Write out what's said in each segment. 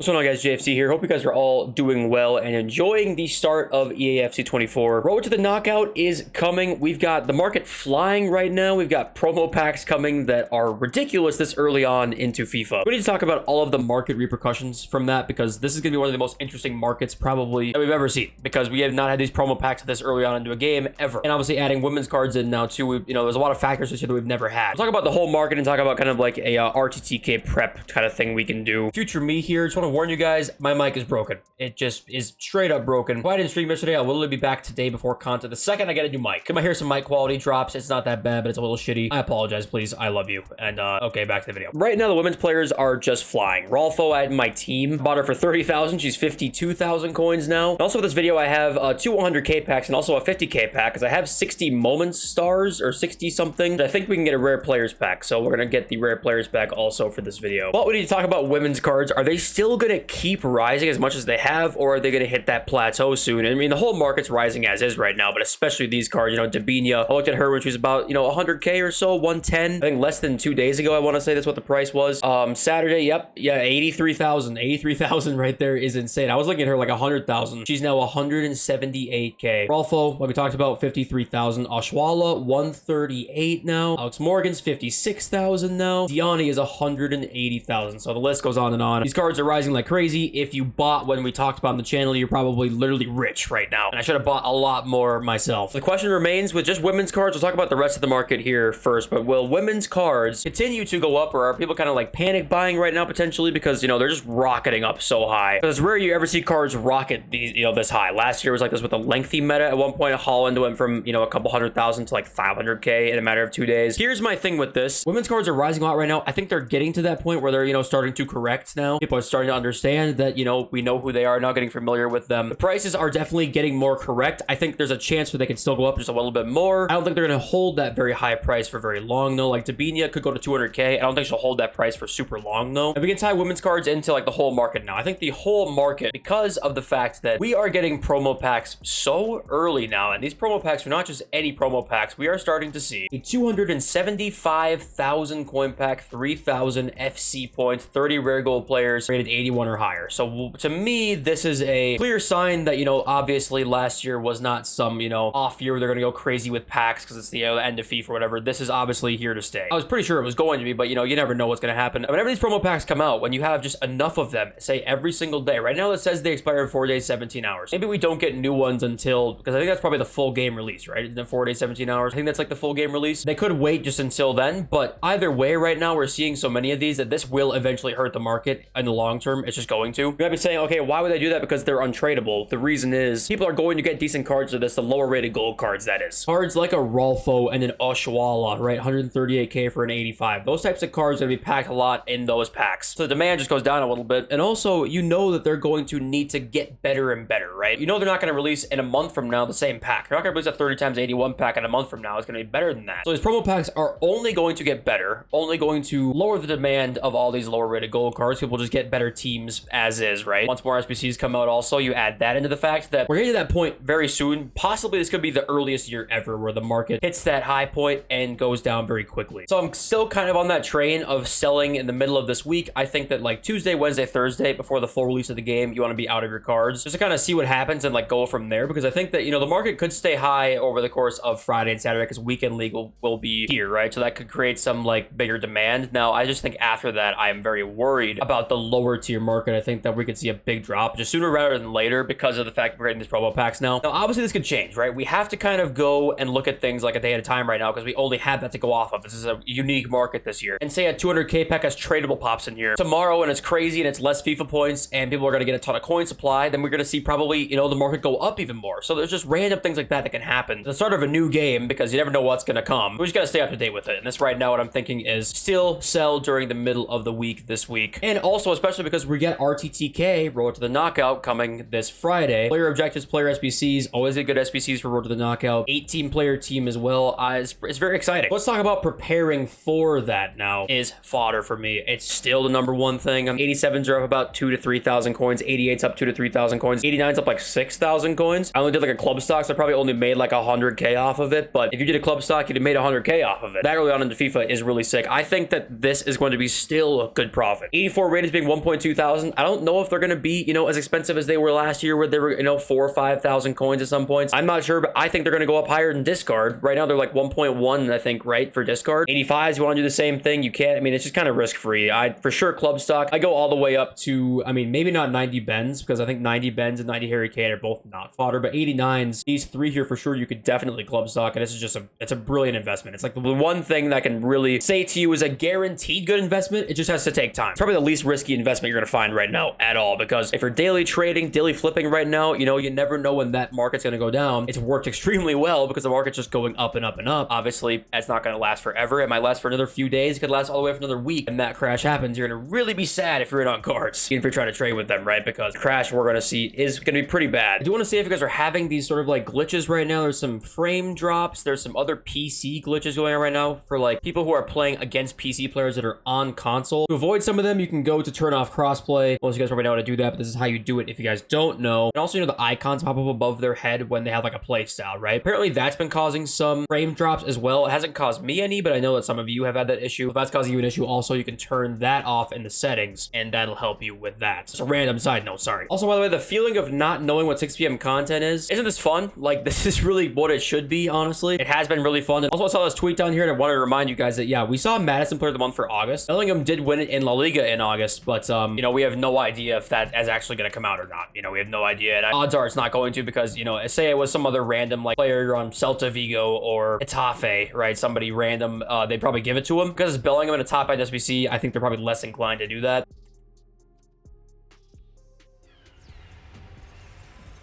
What's going on, guys? JFC here. Hope you guys are all doing well and enjoying the start of eafc 24. Road to the knockout is coming. We've got the market flying right now. We've got promo packs coming that are ridiculous this early on into FIFA. We need to talk about all of the market repercussions from that, because this is going to be one of the most interesting markets probably that we've ever seen, because we have not had these promo packs this early on into a game ever. And obviously adding women's cards in now too, there's a lot of factors this year that we've never had. We'll talk about the whole market and talk about kind of like a RTTK prep kind of thing we can do. Future me here, just want to warn you guys, my mic is broken. It just is straight up broken. If I didn't stream yesterday, I will literally be back today before content. The second I get a new mic, you might hear some mic quality drops. It's not that bad, but it's a little shitty. I apologize, please. I love you. And okay, back to the video. Right now, the women's players are just flying. Rolfo at my team bought her for 30,000. She's 52,000 coins now. And also, for this video, I have two 100k packs and also a 50k pack, because I have 60 moments stars or 60 something. I think we can get a rare players pack, so we're gonna get the rare players pack also for this video. But we need to talk about women's cards. Are they still gonna keep rising as much as they have, or are they going to hit that plateau soon? I mean, the whole market's rising as is right now, but especially these cards, Dabinia. I looked at her when she was about, 100k or so, 110. I think less than 2 days ago, I want to say that's what the price was. Saturday, yep, yeah, 83,000. 83,000 right there is insane. I was looking at her like 100,000. She's now 178k. Rolfo, like we talked about, 53,000. Oshwala, 138 now. Alex Morgan's 56,000 now. Diani is 180,000. So the list goes on and on. These cards are rising like crazy. If you bought when we talked about on the channel, you're probably literally rich right now, and I should have bought a lot more myself. The question remains with just women's cards. We'll talk about the rest of the market here first, but will women's cards continue to go up, or are people kind of like panic buying right now potentially, because they're just rocketing up so high? Because it's rare you ever see cards rocket these this high. Last year was like this with a lengthy meta. At one point, Holland went from a couple 100,000 to like 500k in a matter of 2 days. Here's my thing with this: women's cards are rising a lot right now. I think they're getting to that point where they're starting to correct now. People are starting to understand that we know who they are, now getting familiar with them. The prices are definitely getting more correct. I think there's a chance where they can still go up just a little bit more. I don't think they're going to hold that very high price for very long though. Like Dabinia could go to 200k. I don't think she'll hold that price for super long though. And we can tie women's cards into like the whole market now. I think the whole market, because of the fact that we are getting promo packs so early now, and these promo packs are not just any promo packs. We are starting to see a 275,000 coin pack, 3,000 FC points, 30 rare gold players rated 81 or higher. So to me, this is a clear sign that, obviously last year was not some, off year where they're going to go crazy with packs because it's the end of FIFA or whatever. This is obviously here to stay. I was pretty sure it was going to be, but you never know what's going to happen. Whenever these promo packs come out, when you have just enough of them, say every single day. Right now it says they expire in 4 days, 17 hours. Maybe we don't get new ones until, because I think that's probably the full game release, right? In 4 days, 17 hours. I think that's like the full game release. They could wait just until then, but either way, right now we're seeing so many of these that this will eventually hurt the market in the long term. It's just going to. You might be saying, okay, why would they do that? Because they're untradeable. The reason is people are going to get decent cards of this, the lower rated gold cards, that is. Cards like a Rolfo and an Oshwala, right? 138k for an 85. Those types of cards are going to be packed a lot in those packs. So the demand just goes down a little bit. And also, that they're going to need to get better and better, right? They're not going to release in a month from now the same pack. They're not going to release a 30 times 81 pack in a month from now. It's going to be better than that. So these promo packs are only going to get better, only going to lower the demand of all these lower rated gold cards. People just get better teams as is, right? Once more SBCs come out also, you add that into the fact that we're getting to that point very soon. Possibly this could be the earliest year ever where the market hits that high point and goes down very quickly. So I'm still kind of on that train of selling in the middle of this week. I think that like Tuesday, Wednesday, Thursday, before the full release of the game, you want to be out of your cards just to kind of see what happens and like go from there, because I think that the market could stay high over the course of Friday and Saturday, because weekend league will be here, right? So that could create some like bigger demand. Now I just think after that I am very worried about the lower tier market. I think that we could see a big drop just sooner rather than later because of the fact that we're getting these promo packs now. Now obviously this could change, right? We have to kind of go and look at things like a day at a time right now, because we only have that to go off of. This is a unique market this year. And say a 200k pack has tradable pops in here tomorrow and it's crazy and it's less FIFA points and people are going to get a ton of coin supply, then we're going to see probably the market go up even more. So there's just random things like that that can happen at the start of a new game, because you never know what's going to come. We just got to stay up to date with it. And this right now, what I'm thinking is still sell during the middle of the week this week. And also especially because we get RTTK, Road to the Knockout, coming this Friday. Player objectives, player SBCs, always get good SBCs for Road to the Knockout. 18 player team as well. It's very exciting. Let's talk about preparing for that now. Is fodder for me. It's still the number one thing. 87s are up about 2,000 to 3,000 coins. 88's up 2,000 to 3,000 coins. 89's up like 6,000 coins. I only did like a club stock, so I probably only made like 100k off of it. But if you did a club stock, you'd have made 100k off of it. That early on into FIFA is really sick. I think that this is going to be still a good profit. 84 rated is being 1.2 2,000. I don't know if they're going to be, you know, as expensive as they were last year where they were, you know, 4,000 or 5,000 coins at some points. I'm not sure, but I think they're going to go up higher than discard. Right now, they're like 1.1, I think, right, for discard. 85s, you want to do the same thing, you can't. I mean, it's just kind of risk-free. I, for sure, club stock, I go all the way up to, I mean, maybe not 90 Bens, because I think 90 Bens and 90 Harry Kane are both not fodder, but 89s, these three here for sure, you could definitely club stock, and this is just it's a brilliant investment. It's like the one thing that I can really say to you is a guaranteed good investment. It just has to take time. It's probably the least risky investment you're going to find right now at all, because if you're daily trading, daily flipping right now, you know, you never know when that market's going to go down. It's worked extremely well because the market's just going up and up and up. Obviously, that's not going to last forever. It might last for another few days. It could last all the way for another week. And that crash happens, you're going to really be sad if you're in on cards, even if you're trying to trade with them, right? Because the crash we're going to see is going to be pretty bad. I do want to see if you guys are having these sort of like glitches right now. There's some frame drops. There's some other PC glitches going on right now for like people who are playing against PC players that are on console. To avoid some of them, you can go to turn off crossplay. Most of you guys probably know how to do that, but this is how you do it if you guys don't know. And also, you know, the icons pop up above their head when they have like a play style, right? Apparently that's been causing some frame drops as well. It hasn't caused me any, but I know that some of you have had that issue. If that's causing you an issue, also you can turn that off in the settings and that'll help you with that. It's a random side note, sorry. Also, by the way, the feeling of not knowing what 6 p.m. content is, isn't this fun? Like, this is really what it should be, honestly. It has been really fun. And also, I saw this tweet down here and I wanted to remind you guys that, yeah, we saw Madison Player of the Month for August. Bellingham did win it in La Liga in August, but, you know, we have no idea if that is actually going to come out or not. You know, we have no idea. And odds are it's not going to, because, you know, say it was some other random, like, player on Celta Vigo or Getafe, right? Somebody random, they'd probably give it to him. Because it's Bellingham in a top end SBC, I think they're probably less inclined to do that.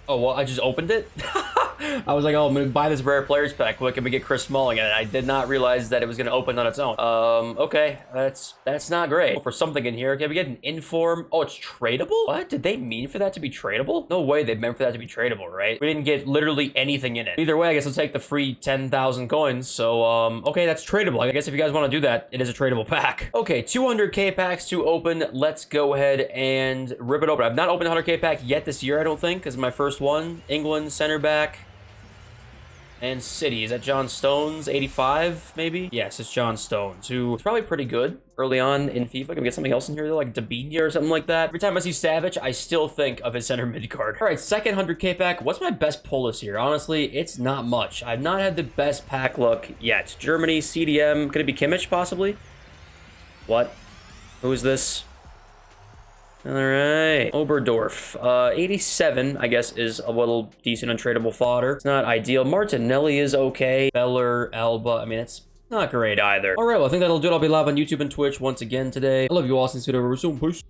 Oh, well, I just opened it. I was like, oh, I'm going to buy this rare players pack quick and we get Chris Smalling. And I did not realize that it was going to open on its own. Okay, that's not great. For something in here, can we get an inform? Oh, it's tradable? What? Did they mean for that to be tradable? No way they meant for that to be tradable, right? We didn't get literally anything in it. Either way, I guess I'll take the free 10,000 coins. So, okay, that's tradable. I guess if you guys want to do that, it is a tradable pack. Okay, 200k packs to open. Let's go ahead and rip it open. I've not opened a 100k pack yet this year, I don't think, because my first one. England center back and City. Is that John Stones? 85 maybe? Yes, it's John Stones, who is probably pretty good early on in FIFA. Can we get something else in here though, like Dabinia or something like that? Every time I see Savage, I still think of his center mid card. All right, second 100k pack. What's my best pull this year? Honestly, it's not much. I've not had the best pack luck yet. Germany, CDM. Could it be Kimmich possibly? What? Who is this? All right, Oberdorf, 87, I guess, is a little decent untradeable fodder. It's not ideal. Martinelli is okay. Beller, Alba, I mean, it's not great either. All right, well, I think that'll do it. I'll be live on YouTube and Twitch once again today. I love you all. Since video over soon. Peace.